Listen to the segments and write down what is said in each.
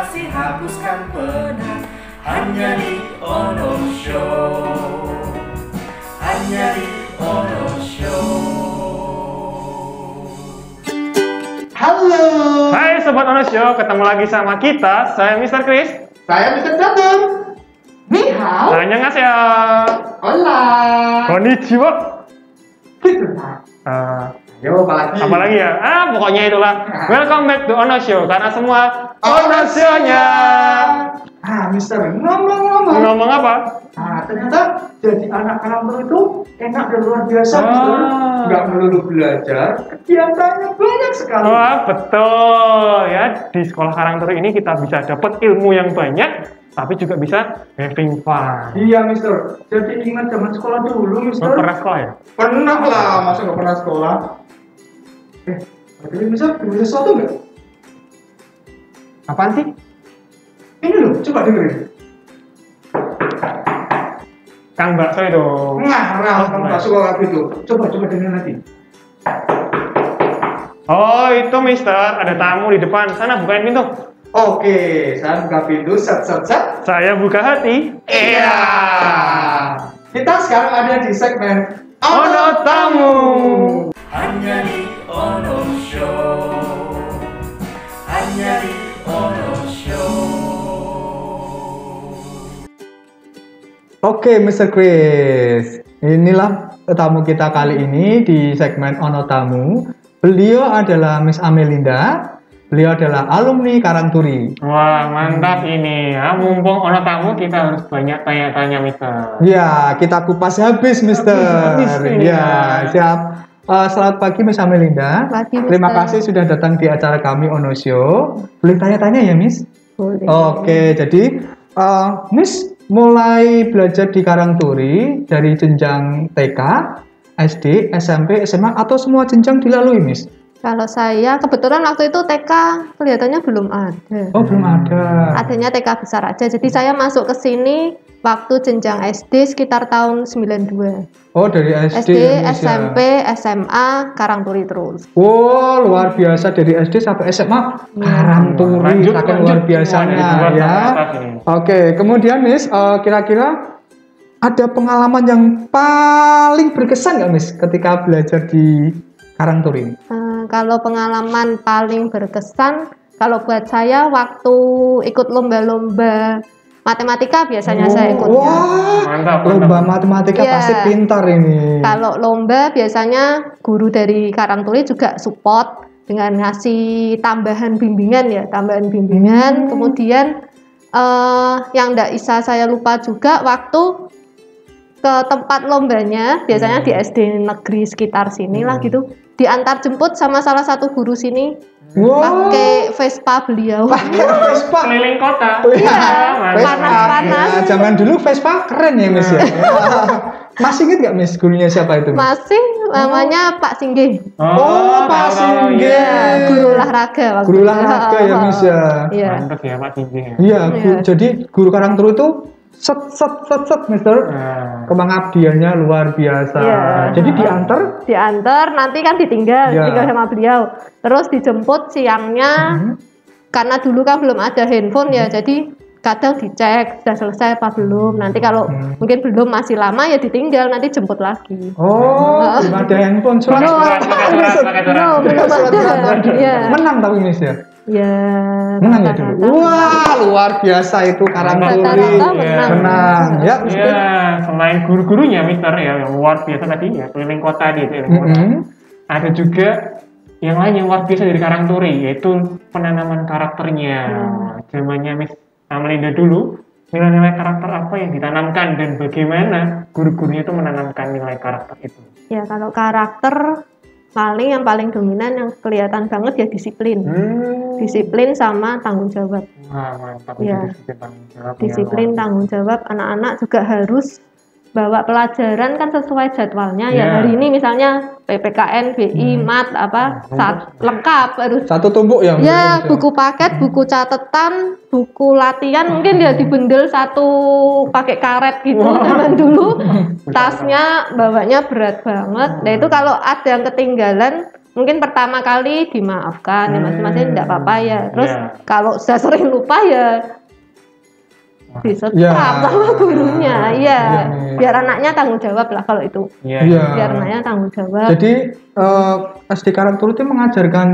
Frustasi hapuskan penat hanya di Ono Show. Hanya di Ono Show. Halo. Hai Sobat Ono Show, ketemu lagi sama kita. Saya Mr. Chris. Saya Mr. Catur. Ni hao. Annyeonghaseyo. Hola. Konnichiwa. Gitu lah. Yo, Apa lagi ya? Pokoknya itulah. Welcome back to Ono Show. Karena semua Ono Show-nya. Mister, ngomong-ngomong. Ngomong apa? Ternyata jadi anak karakter itu enak dan luar biasa, Mister. Nggak melulu belajar, kegiatannya banyak sekali. Wah, betul ya. Di sekolah karakter ini kita bisa dapat ilmu yang banyak, tapi juga bisa having fun. Iya, Mister. Jadi ingat zaman sekolah dulu, Mister. Pernah sekolah ya? Pernah lah, masa nggak pernah sekolah? Tapi Mister, dengar sesuatu nggak? Apaan sih? Ini loh, coba dengerin. Kang Bakso itu. Kamu nggak suka kayak gitu. Coba dengerin lagi. Oh, itu Mister. Ada tamu di depan. Sana bukain pintu. Oke, saya buka pintu, set. Saya buka hati. Iya. Kita sekarang ada di segmen Ono Tamu. Hanya di Ono Show. Hanya di Ono Show. Oke, Mr. Chris. Inilah tamu kita kali ini di segmen Ono Tamu. Beliau adalah Miss Amelinda. Beliau adalah alumni Karangturi. Wah, mantap ini ya. Mumpung Ono Tamu, kita harus banyak tanya-tanya, Mister. Ya, kita kupas habis, Mister. Ya, siap. Selamat pagi, Miss Amelinda. Pagi, Mister. Terima kasih sudah datang di acara kami Ono Show. Boleh tanya-tanya ya, Miss? Boleh. Oke, jadi Miss mulai belajar di Karangturi dari jenjang TK, SD, SMP, SMA, atau semua jenjang dilalui, Miss? Kalau saya kebetulan waktu itu TK kelihatannya belum ada. Oh, belum ada. Adanya TK besar aja. Jadi saya masuk ke sini waktu jenjang SD sekitar tahun 92. Oh, dari SD, Indonesia. SMP, SMA, Karangturi terus. Wow, luar biasa dari SD sampai SMA. Karangturi, saking luar biasanya ya. Oke, kemudian Miss, kira-kira ada pengalaman yang paling berkesan nggak, Miss, ketika belajar di Karangturi? Kalau pengalaman paling berkesan, kalau buat saya waktu ikut lomba-lomba matematika biasanya saya ikut. Wah, Mantap. lomba matematika Iya. pasti pintar ini. Kalau lomba biasanya guru dari Karangturi juga support dengan ngasih tambahan bimbingan ya, Kemudian yang tidak bisa saya lupa juga waktu ke tempat lombanya, biasanya di SD negeri sekitar sini lah gitu, diantar jemput sama salah satu guru sini pakai Vespa beliau. Vespa. Keliling kota. Iya, Mantap. panas-panas. Ya, zaman dulu Vespa keren ya, Miss ya. Masih ingat nggak, Miss, gurunya siapa itu, Miss? Masih namanya Pak Singgih. Oh, Pak Singgih. Ya, guru olahraga waktu Guru itu. olahraga ya, Miss ya. Iya. Mantap ya Pak Tinggi. Iya, Iya. jadi guru Karangturi itu set, Mister. Nah, Pengabdiannya luar biasa. Iya. Jadi diantar. Diantar, nanti kan ditinggal, Iya. tinggal sama beliau. Terus dijemput siangnya, karena dulu kan belum ada handphone ya, jadi kadang dicek sudah selesai apa belum. Nanti kalau mungkin belum masih lama ya ditinggal, nanti jemput lagi. Oh, belum ada handphone. Surat. Belum ada. Iya. Menang tapi, Miss ya. Ya. Menang ya dulu. Wah, luar biasa itu Karangturi. Rata-rata menang. Menang. Ya, Mister. ya, selain guru-gurunya, Mister ya, yang luar biasa tadi ya, keliling kota di keliling kota. Ada juga yang lain yang luar biasa dari Karangturi, yaitu penanaman karakternya. Zamannya Miss Amelinda dulu, nilai-nilai karakter apa yang ditanamkan dan bagaimana guru-gurunya itu menanamkan nilai karakter itu? Ya, kalau karakter yang paling dominan yang kelihatan banget ya disiplin. Disiplin sama tanggung jawab. Wah, mantap. Ya. Itu tanggung jawab. Disiplin, tanggung jawab. Anak-anak juga harus bawa pelajaran kan sesuai jadwalnya ya. Hari ini misalnya PPKN, BI, MAT lengkap harus. Satu tumbuk ya. Ya, buku paket, buku catatan, buku latihan mungkin dia dibendel satu pakai karet gitu zaman dulu. Tasnya bawanya berat banget. Nah, itu kalau ada yang ketinggalan mungkin pertama kali dimaafkan ya masing-masing tidak apa-apa ya. Terus Iya. kalau sudah sering lupa ya disetap Ya. sama gurunya. Iya. Iya. Biar anaknya tanggung jawab lah kalau itu. Iya. Iya. Biar anaknya tanggung jawab. Jadi SD Karangturi itu mengajarkan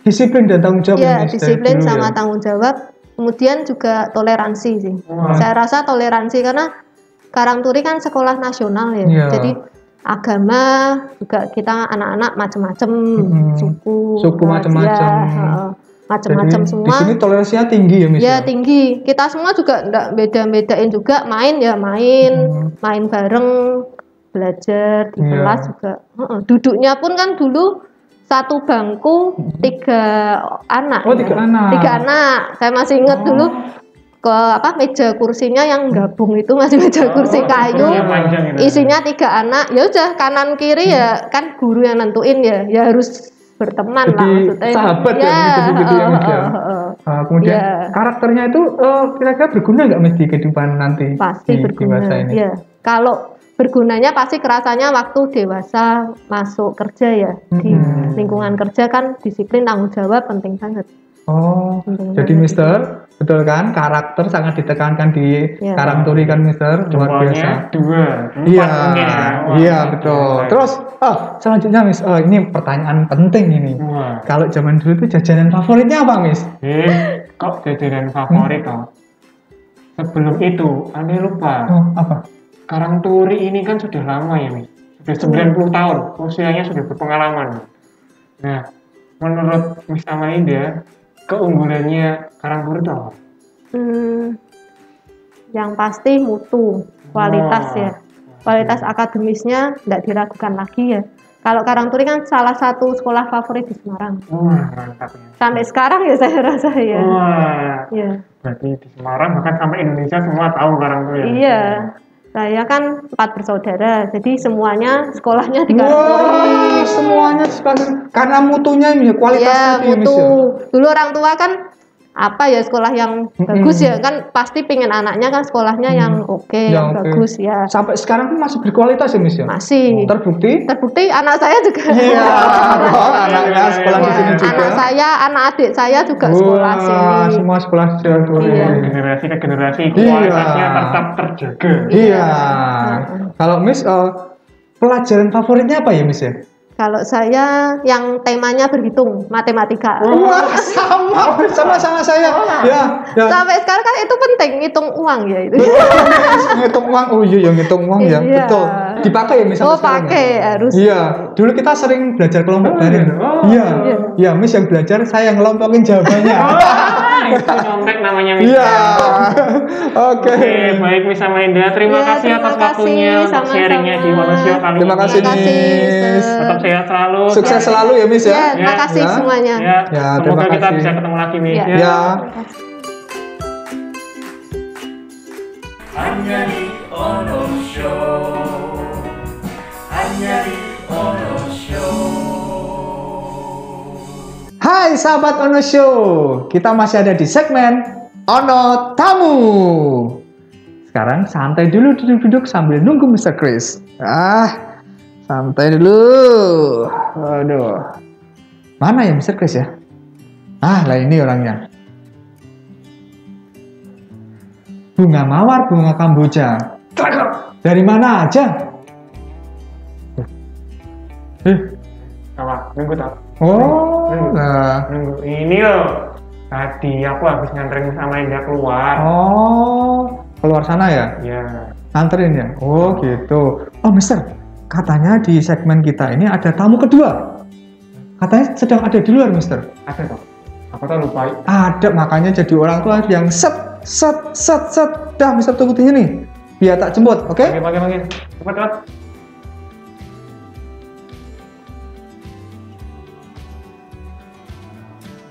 disiplin dan tanggung jawab. Iya, ya, Miss, dari disiplin dulu sama ya? tanggung jawab. Kemudian juga toleransi sih. Wah. Saya rasa toleransi karena Karangturi kan sekolah nasional ya. Iya. Jadi agama juga kita anak-anak macam-macam, suku macam-macam. macam-macam Jadi, semua. Di sini toleransinya tinggi ya, Miss. Ya tinggi. Kita semua juga enggak beda-bedain juga main ya main bareng, belajar di Iya. kelas juga. Duduknya pun kan dulu satu bangku 3 anak. Oh, 3 anak. 3 anak. Saya masih ingat dulu ke meja kursinya yang gabung itu masih meja kursi kayu. Yang panjang gitu. Isinya 3 anak. Ya udah kanan kiri ya kan guru yang nentuin ya. Ya harus berteman Jadi lah maksudnya. sahabat ya, gitu-gitu ya, Miss, ya. Kemudian Iya. karakternya itu kira-kira berguna nggak Miss di kehidupan nanti? Pasti di berguna. masa ini? Ya. Kalau bergunanya pasti kerasanya waktu dewasa masuk kerja ya. Di lingkungan kerja kan disiplin tanggung jawab penting banget. Oh, Penting jadi banget. Mister, betul kan? Karakter sangat ditekankan di Iya. Karangturi kan, Mister, luar biasa. Pokoknya 2, 4 Iya, mungkin ya. Wah, iya betul. baik. Terus, selanjutnya Miss, ini pertanyaan penting ini. Wah. Kalau zaman dulu tuh jajanan favoritnya apa, Miss? Kok jajanan favorit toh? Sebelum itu, Anda lupa. Oh, apa? Karangturi ini kan sudah lama ya, Mi. Sudah 90 tahun, usianya sudah berpengalaman. Nah, menurut Miss Amalinda, keunggulannya Karangturi itu apa? Yang pasti mutu, kualitas Wah. ya. Kualitas akademisnya tidak diragukan lagi ya. Kalau Karangturi kan salah satu sekolah favorit di Semarang. Wah, mantap ya. Sampai sekarang ya saya rasa ya. Wah, Iya. berarti di Semarang bahkan sampai Indonesia semua tahu Karangturi ya? Iya. Saya kan 4 bersaudara, jadi semuanya sekolahnya di Karangturi. Wah, semuanya sekali. Karena mutunya ini, kualitas Iya, tadi ya, Miss, mutu. ya? Dulu orang tua kan apa ya sekolah yang bagus ya kan pasti pengen anaknya kan sekolahnya yang oke, yang oke. bagus ya. Sampai sekarang pun masih berkualitas ya, Miss, ya? Masih. Terbukti? Anak saya juga. Iya, anaknya sekolah di sini juga. Anak saya, anak adik saya juga sekolah Wah, sini. semua sekolah di Karangturi. Iya. Generasi ke generasi Iya. kualitasnya tetap terjaga. Iya. Kalau Miss, pelajaran favoritnya apa ya, Miss ya? Kalau saya yang temanya berhitung, matematika. Wah, sama saya. Ya. Sampai sekarang kan itu penting, ngitung uang ya itu. Ngitung uang. Oh iya, ngitung uang ya. Iya. Betul. Dipakai ya, Miss, sampai Oh sekarang ya? pakai harus. Iya, dulu kita sering belajar kelompok bareng. Iya, iya, Miss yang belajar, saya yang ngelompokin jawabannya. Itu nyontek namanya Miss. Iya, oke. Oke, baik Miss Amalinda, terima Ya, kasih atas terima waktunya kasih, untuk sama-sama. sharingnya di Wonosio kali Terima ini. kasih, Terima kasih, Miss. Mister. Tetap sehat selalu. Sukses selalu ya, Miss ya. Ya, terima Ya, kasih ya. semuanya. Ya, Ya, semoga terima kita kasih. bisa ketemu lagi Miss. Ya. Ya. hanya di Ono Show, hanya di Ono Show. Hai sahabat Ono Show, kita masih ada di segmen Ono Tamu. Sekarang santai dulu duduk-duduk sambil nunggu Mr. Chris. Santai dulu. Aduh. Mana ya Mr. Chris ya? Lah ini orangnya. Bunga mawar, bunga kamboja. Dari mana aja? Apa? Nunggu tak? Oh, nah. Nunggu. Ini loh. Tadi aku habis nganterin Miss Amalinda keluar. Oh, keluar sana ya? Ya. Anterin ya? Oh gitu. Oh Mister, katanya di segmen kita ini ada tamu kedua. Katanya sedang ada di luar Mister. Ada toh? Aku tuh lupa. Ada, makanya jadi orang tua yang set. Dah Mister tunggu di sini. Biar tak jemput, oke? Panggil. Cepat.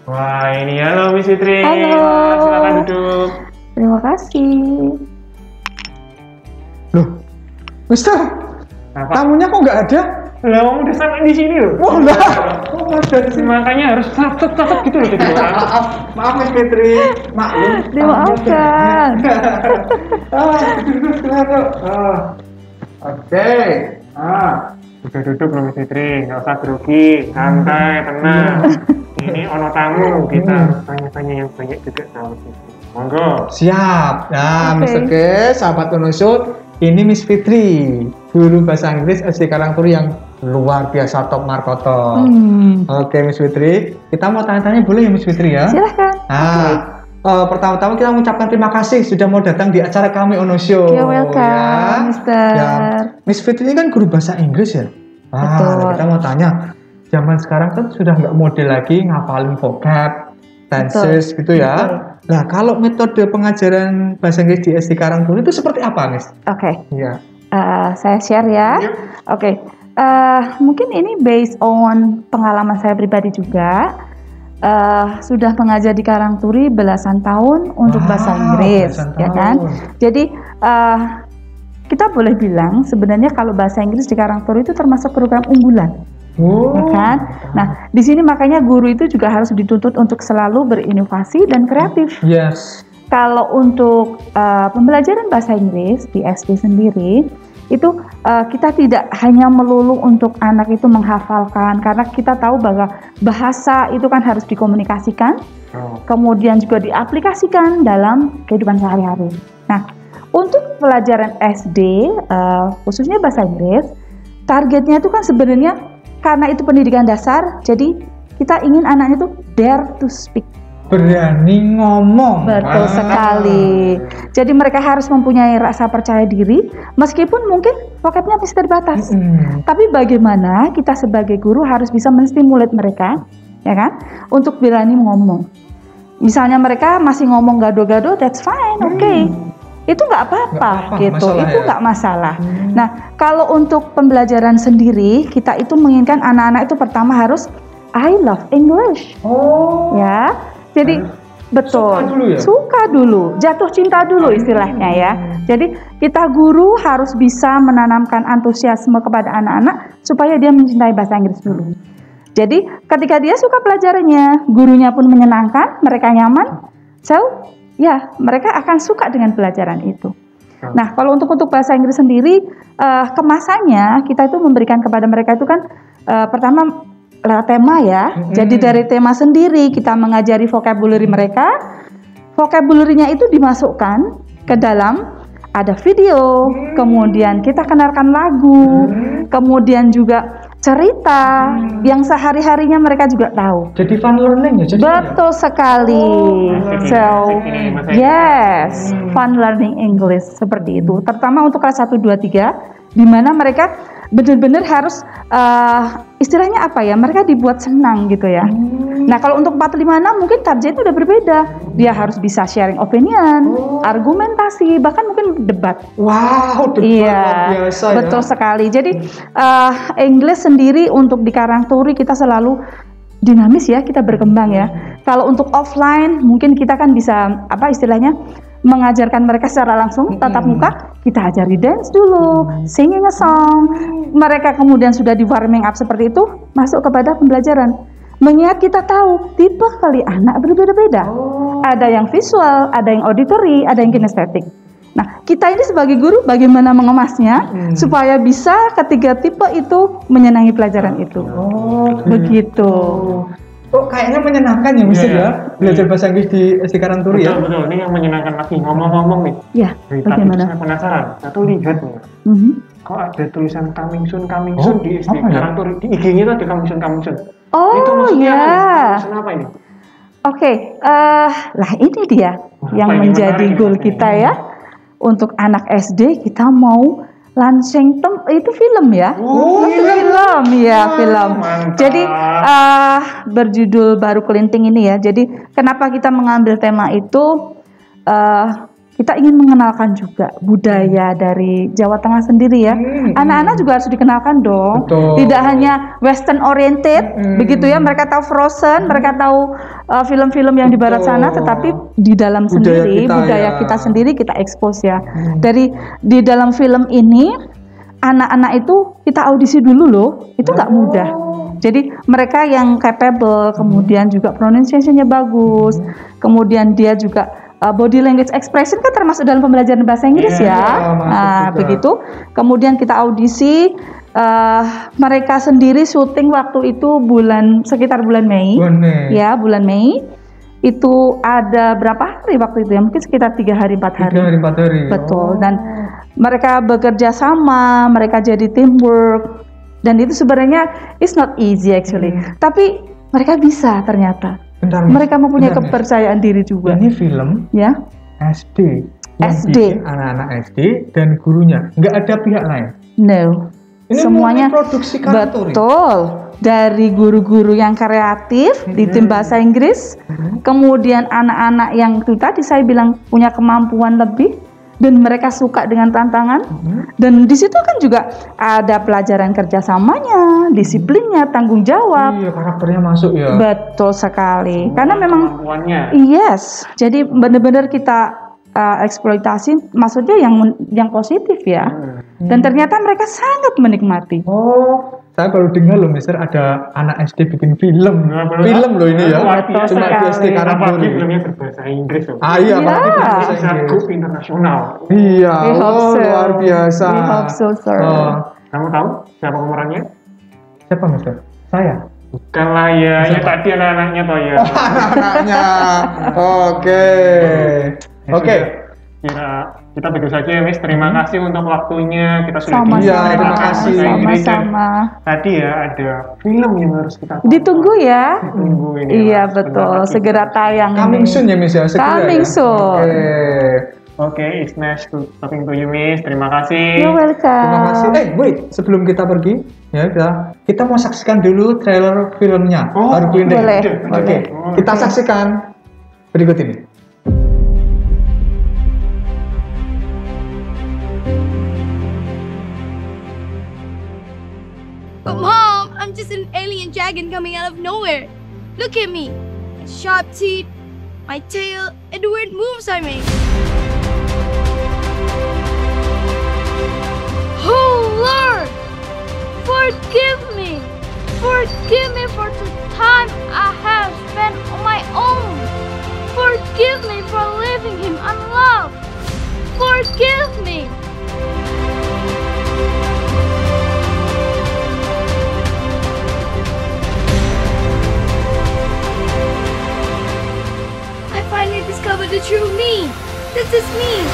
Wah, ini halo Miss Fitri. Halo. Silakan duduk. Terima kasih. Loh, Mister, Apa? tamunya kok nggak ada? Lah, kamu udah sampai di sini loh. Wah lah, kok nggak ada di sini? Makanya harus catat gitu loh jadi orang. Maaf Miss Fitri, maklum. Dimaafkan. Duduk. Oke. Udah duduk belum Miss Fitri, nggak usah grogi, santai, tenang. Ini ono tamu, kita harus tanya-tanya yang banyak juga sama Miss Fitri. Monggo. Siap. Nah, Oke. Mister Ke, sahabat Onosho, ini Miss Fitri, guru bahasa Inggris SD Karangturi yang luar biasa top markoto. Oke, Miss Fitri, kita mau tanya-tanya boleh ya Miss Fitri ya? Silahkan. Nah, pertama-tama kita mengucapkan terima kasih sudah mau datang di acara kami Onosho. You're welcome, Mister. Ya, Miss Fitri ini kan guru bahasa Inggris ya? Betul. Kita mau tanya, zaman sekarang kan sudah nggak model lagi ngapalin vocab, tenses gitu ya. Betul. Nah, kalau metode pengajaran bahasa Inggris di SD Karangturi itu seperti apa, Miss? Oke, Iya. saya share ya. Oke, mungkin ini based on pengalaman saya pribadi juga. Sudah mengajar di Karangturi belasan tahun untuk bahasa Inggris, belasan ya tahun. kan? Jadi kita boleh bilang sebenarnya kalau bahasa Inggris di Karangturi itu termasuk program unggulan, ya kan? Nah, di sini makanya guru itu juga harus dituntut untuk selalu berinovasi dan kreatif. Yes. Kalau untuk pembelajaran bahasa Inggris di SD sendiri, itu kita tidak hanya melulu untuk anak itu menghafalkan, karena kita tahu bahwa bahasa itu kan harus dikomunikasikan, kemudian juga diaplikasikan dalam kehidupan sehari-hari. Nah, untuk pelajaran SD, khususnya bahasa Inggris, targetnya itu kan sebenarnya karena itu pendidikan dasar, jadi kita ingin anaknya itu dare to speak. Berani ngomong. Betul sekali. Jadi mereka harus mempunyai rasa percaya diri, meskipun mungkin vocabnya masih terbatas. Tapi bagaimana kita sebagai guru harus bisa menstimulat mereka, ya kan, untuk berani ngomong. Misalnya mereka masih ngomong gado-gado, that's fine, oke. Itu nggak apa-apa, gitu. masalah Itu ya. nggak masalah. Nah, kalau untuk pembelajaran sendiri, kita itu menginginkan anak-anak itu pertama harus I love English, ya. Jadi betul, Suka dulu ya? suka dulu, jatuh cinta dulu istilahnya ya. Jadi kita guru harus bisa menanamkan antusiasme kepada anak-anak supaya dia mencintai bahasa Inggris dulu. Jadi ketika dia suka pelajarannya, gurunya pun menyenangkan, mereka nyaman, so ya mereka akan suka dengan pelajaran itu. Nah, kalau untuk bahasa Inggris sendiri, kemasannya kita itu memberikan kepada mereka itu kan pertama lewat tema ya. Jadi dari tema sendiri kita mengajari vocabulary mereka. Vocabulary-nya itu dimasukkan ke dalam ada video, kemudian kita kenalkan lagu, kemudian juga cerita yang sehari-harinya mereka juga tahu. Jadi fun learning ya. Jadi Betul sekali. So, yes, fun learning English seperti itu. Terutama untuk kelas 1, 2, 3, di mana mereka benar-benar harus istilahnya apa ya? Mereka dibuat senang gitu ya. Nah, kalau untuk 4, 5, 6 mungkin targetnya udah berbeda. Dia harus bisa sharing opinion, argumentasi, bahkan mungkin debat. Wow, debat luar biasa ya. Betul sekali. Jadi English sendiri untuk di Karangturi kita selalu dinamis ya, kita berkembang ya. Kalau untuk offline mungkin kita kan bisa apa istilahnya mengajarkan mereka secara langsung tatap muka, kita ajari dance dulu, singing a song. Mereka kemudian sudah di warming up seperti itu, masuk kepada pembelajaran. Mengingat kita tahu tipe kali anak berbeda-beda. Ada yang visual, ada yang auditory, ada yang kinestetik. Nah, kita ini sebagai guru bagaimana mengemasnya supaya bisa ketiga tipe itu menyenangi pelajaran itu. Begitu. Oh, kayaknya menyenangkan ya Mister Iya, ya, belajar bahasa Inggris di SD Karangturi ya. Betul, ini yang menyenangkan lagi. Ngomong-ngomong nih, Ya, dari tadi bagaimana? saya penasaran. Satu lihat nih, kok ada tulisan coming soon di SD apa ya? Karangturi. Di IG-nya tuh ada coming soon. Oh Itu maksudnya ya. apa? Maksudnya apa ini? Oke, lah ini dia yang Apa ini? menjadi Menarik goal ini. kita ya. Untuk anak SD kita mau launching itu film ya. Film ya, film. Mantap. Jadi berjudul Baru Kelinting ini ya. Jadi kenapa kita mengambil tema itu? Kita ingin mengenalkan juga budaya dari Jawa Tengah sendiri ya. Anak-anak juga harus dikenalkan dong. Betul. Tidak hanya western oriented, begitu ya. Mereka tahu Frozen, mereka tahu film-film yang di barat Betul. sana, tetapi di dalam Budaya sendiri, kita budaya ya. kita sendiri kita expose ya. Dari di dalam film ini, anak-anak itu kita audisi dulu loh. Itu nggak mudah. Jadi mereka yang capable, kemudian juga pronunciation-nya bagus, kemudian dia juga body language expression kan termasuk dalam pembelajaran bahasa Inggris Iya, ya. masuk Nah, juga. begitu. Kemudian kita audisi, mereka sendiri syuting waktu itu sekitar bulan Mei. Ya, bulan Mei. Itu ada berapa hari waktu itu ya? Mungkin sekitar 3 hari 4 hari. 3 hari 4 hari. Betul. Dan mereka bekerja sama, mereka jadi teamwork. Dan itu sebenarnya it's not easy actually. Tapi mereka bisa ternyata. Bentar, mereka mempunyai kepercayaan diri juga. Ini film ya SD. SD. Anak-anak SD dan gurunya. Nggak ada pihak lain. No. Ini semuanya produksi Karang Turi. Betul. Dari guru-guru yang kreatif di tim bahasa Inggris, kemudian anak-anak yang itu tadi saya bilang punya kemampuan lebih dan mereka suka dengan tantangan, dan di situ kan juga ada pelajaran kerjasamanya, disiplinnya, tanggung jawab. Iya, karakternya masuk ya. Betul sekali. Karena memang kemampuannya. jadi benar-benar kita eksploitasi, maksudnya yang positif ya. Dan ternyata mereka sangat menikmati. Oh, saya baru dengar loh, Mister, ada anak SD bikin film. Film loh ini ya. Cuma di SD Karang Turi. Filmnya berbahasa Inggris loh. Iya, apalagi berbahasa Inggris. Cukup internasional. Iya, luar biasa. We hope so, sir. Kamu tahu siapa pemerannya? Siapa, Mister? Saya. Bukan lah ya, tadi anak-anaknya toh ya. Anak-anaknya. Oke. Kita begitu saja ya, Miss. Terima kasih untuk waktunya. Kita sudah terima kasih. Sama-sama. Tadi ya ada film yang harus kita tonton. Ditunggu ya. Ditunggu ini. Iya betul. Segera tayang. Coming soon ya, Miss ya. Coming soon. Oke, it's nice to talking to you, Miss. Terima kasih. You're welcome. Terima kasih. Wait, sebelum kita pergi, ya kita mau saksikan dulu trailer filmnya. Boleh. Oke, kita saksikan berikut ini. But Mom, I'm just an alien dragon coming out of nowhere. Look at me. My sharp teeth, my tail, and the weird moves I make. Oh Lord! Forgive me! Forgive me for the time I have spent on my own. Forgive me for leaving him unloved. Forgive me! I finally discovered the true me. This is me.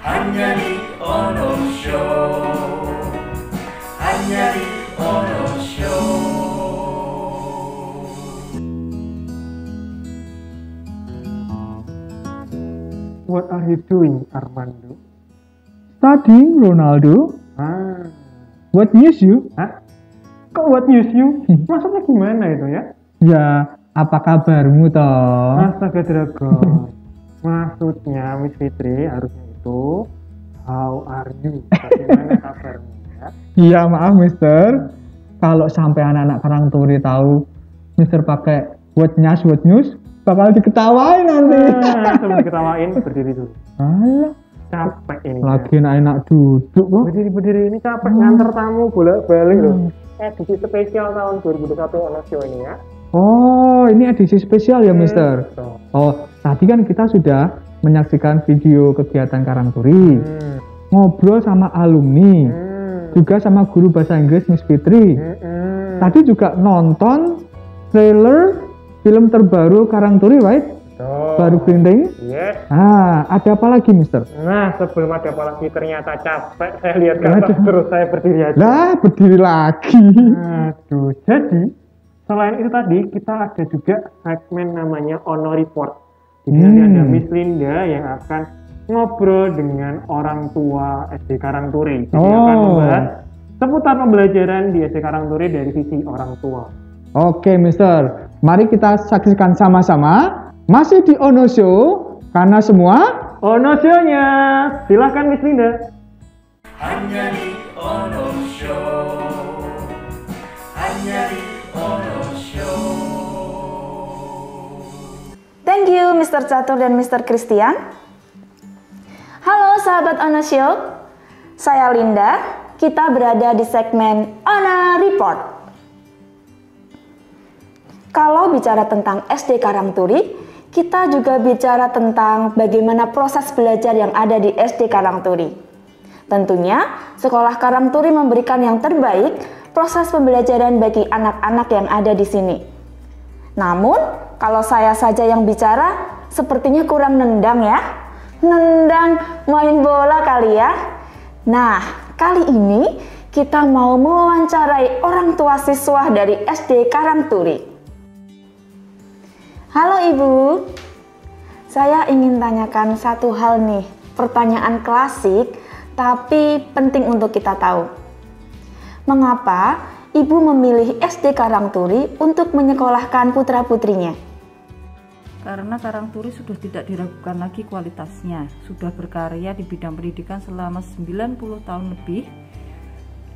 Hanya di Ono Show. Hanya di Ono Show. What are you doing, Armando? Studying, Ronaldo. What news you? Kok what news you? Maksudnya gimana itu ya? Ya, apa kabarmu toh? Astaga Dragon. Maksudnya Miss Fitri harusnya itu how are you? Bagaimana kabarmu ya? Iya, maaf Mister. Kalau sampai anak-anak Karang Turi tahu Mister pakai what news, bakal diketawain nanti. Sebelum diketawain, berdiri dulu. Alah, Capek ini. lagi enak duduk kok. Berdiri ini capek nganter tamu bolak-balik loh. Edisi spesial tahun 2021 Ono Show ini ya. Oh, ini edisi spesial ya, Mister. Betul. Oh, tadi kan kita sudah menyaksikan video kegiatan Karang Turi, ngobrol sama alumni, juga sama guru bahasa Inggris Miss Fitri. Tadi juga nonton trailer film terbaru Karang Turi, right? Baru printing. Yes. Ada apa lagi, Mister? Nah, sebelum ada apa lagi ternyata capek. Saya lihat ke atas terus saya berdiri aja. Lah, berdiri lagi. Aduh, jadi selain itu tadi kita ada juga segmen namanya Ono Report. Jadi nanti ada Miss Linda yang akan ngobrol dengan orang tua SD Karang Turi. Jadi akan membahas seputar pembelajaran di SD Karang Turi dari sisi orang tua. Oke, Mister. Mari kita saksikan sama-sama. Masih di Ono Show, karena semua Ono Show-nya. Silahkan Miss Linda. Hanya di Ono Show. Hanya di Ono Show. Thank you Mr. Catur dan Mr. Christian. Halo sahabat Ono Show, saya Linda. Kita berada di segmen Ono Report. Kalau bicara tentang SD Karang Turi, kita juga bicara tentang bagaimana proses belajar yang ada di SD Karangturi. Tentunya, Sekolah Karangturi memberikan yang terbaik proses pembelajaran bagi anak-anak yang ada di sini. Namun, kalau saya saja yang bicara, sepertinya kurang nendang ya. Nendang main bola kali ya. Nah, kali ini kita mau mewawancarai orang tua siswa dari SD Karangturi. Halo Ibu, saya ingin tanyakan satu hal nih, pertanyaan klasik tapi penting untuk kita tahu. Mengapa Ibu memilih SD Karangturi untuk menyekolahkan putra-putrinya? Karena Karangturi sudah tidak diragukan lagi kualitasnya, sudah berkarya di bidang pendidikan selama 90 tahun lebih,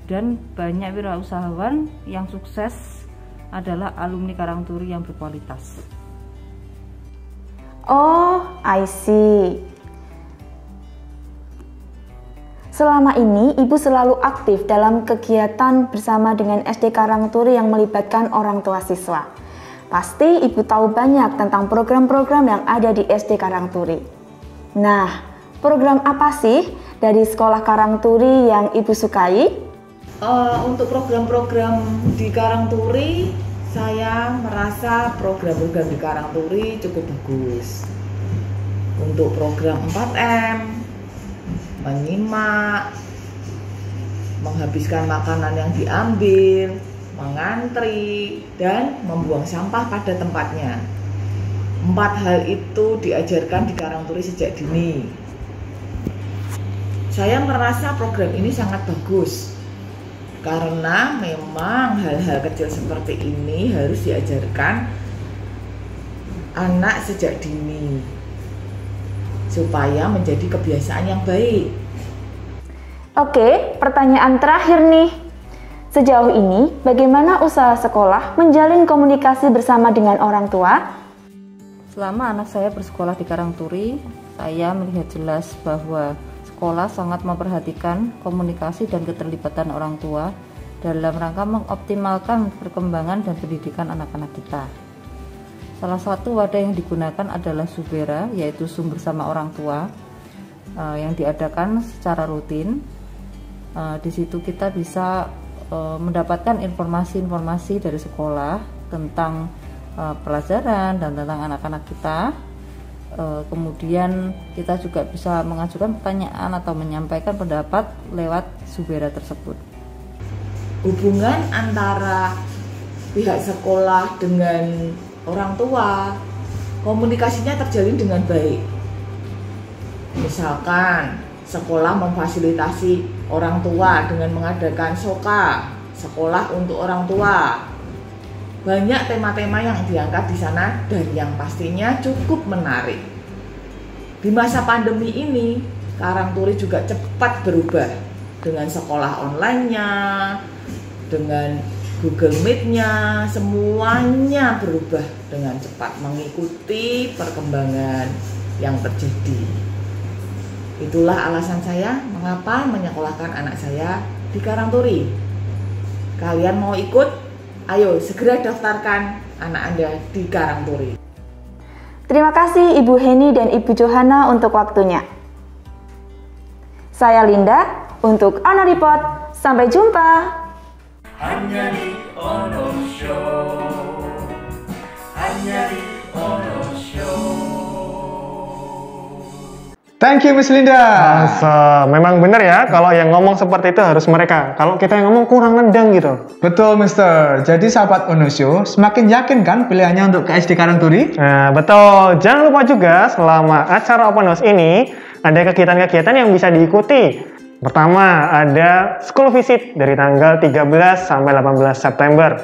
dan banyak wirausahawan yang sukses adalah alumni Karangturi yang berkualitas. Oh, I see. Selama ini, Ibu selalu aktif dalam kegiatan bersama dengan SD Karangturi yang melibatkan orang tua siswa. Pasti Ibu tahu banyak tentang program-program yang ada di SD Karangturi. Nah, program apa sih dari Sekolah Karangturi yang Ibu sukai? Untuk program-program di Karangturi, saya merasa program-program di Karangturi cukup bagus. Untuk program 4M, menyimak, menghabiskan makanan yang diambil, mengantri, dan membuang sampah pada tempatnya. 4 hal itu diajarkan di Karangturi sejak dini. Saya merasa program ini sangat bagus, karena memang hal-hal kecil seperti ini harus diajarkan anak sejak dini supaya menjadi kebiasaan yang baik. Oke, pertanyaan terakhir nih. Sejauh ini, bagaimana usaha sekolah menjalin komunikasi bersama dengan orang tua? Selama anak saya bersekolah di Karangturi, saya melihat jelas bahwa sekolah sangat memperhatikan komunikasi dan keterlibatan orang tua dalam rangka mengoptimalkan perkembangan dan pendidikan anak-anak kita. Salah satu wadah yang digunakan adalah Subera, yaitu Zoom bersama orang tua, yang diadakan secara rutin. Di situ kita bisa mendapatkan informasi-informasi dari sekolah tentang pelajaran dan tentang anak-anak kita. Kemudian kita juga bisa mengajukan pertanyaan atau menyampaikan pendapat lewat Subera tersebut. Hubungan antara pihak sekolah dengan orang tua, komunikasinya terjalin dengan baik. Misalkan sekolah memfasilitasi orang tua dengan mengadakan soka sekolah untuk orang tua. Banyak tema-tema yang diangkat di sana dan yang pastinya cukup menarik. Di masa pandemi ini, Karangturi juga cepat berubah dengan sekolah online-nya, dengan Google Meet-nya, semuanya berubah dengan cepat mengikuti perkembangan yang terjadi. Itulah alasan saya mengapa menyekolahkan anak saya di Karangturi. Kalian mau ikut? Ayo segera daftarkan anak Anda di Karangturi. Terima kasih Ibu Heni dan Ibu Johana untuk waktunya. Saya Linda untuk Ono Report. Sampai jumpa. hanya di Ono Show, hanya di Ono Show. Thank you Miss Linda. Memang benar ya, kalau yang ngomong seperti itu harus mereka. Kalau kita yang ngomong kurang nendang gitu. Betul Mister. Jadi sahabat Ono Show, semakin yakin kan pilihannya untuk ke SD Karangturi? Nah betul, jangan lupa juga selama acara Open House ini ada kegiatan-kegiatan yang bisa diikuti. Pertama ada school visit dari tanggal 13 sampai 18 September.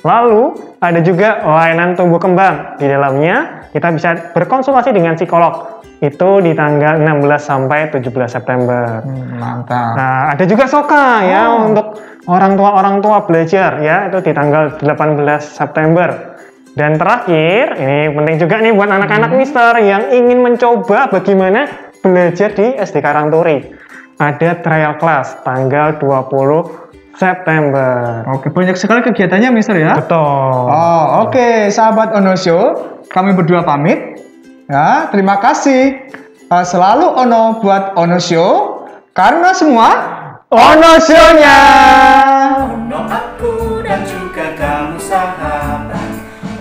Lalu ada juga layanan tumbuh kembang. Di dalamnya kita bisa berkonsultasi dengan psikolog. Itu di tanggal 16 sampai 17 September. Mantap. Nah, ada juga soka ya untuk orang tua belajar ya, itu di tanggal 18 September. Dan terakhir, ini penting juga nih buat anak-anak Mister yang ingin mencoba bagaimana belajar di SD Karangturi. Ada trial class tanggal 20 September. Oke, banyak sekali kegiatannya Mister ya? Betul. Oh, oke. Sahabat Ono Show, kami berdua pamit. Ya, terima kasih. Selalu ono buat Ono Show karena semua Ono Show-nya. Ono aku dan juga kamu sahabat,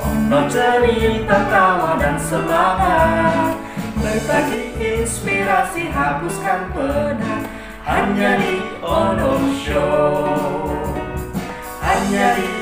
ono cerita tawa dan semangat, berbagi inspirasi hapuskan penat, hanya di Ono Show, hanya di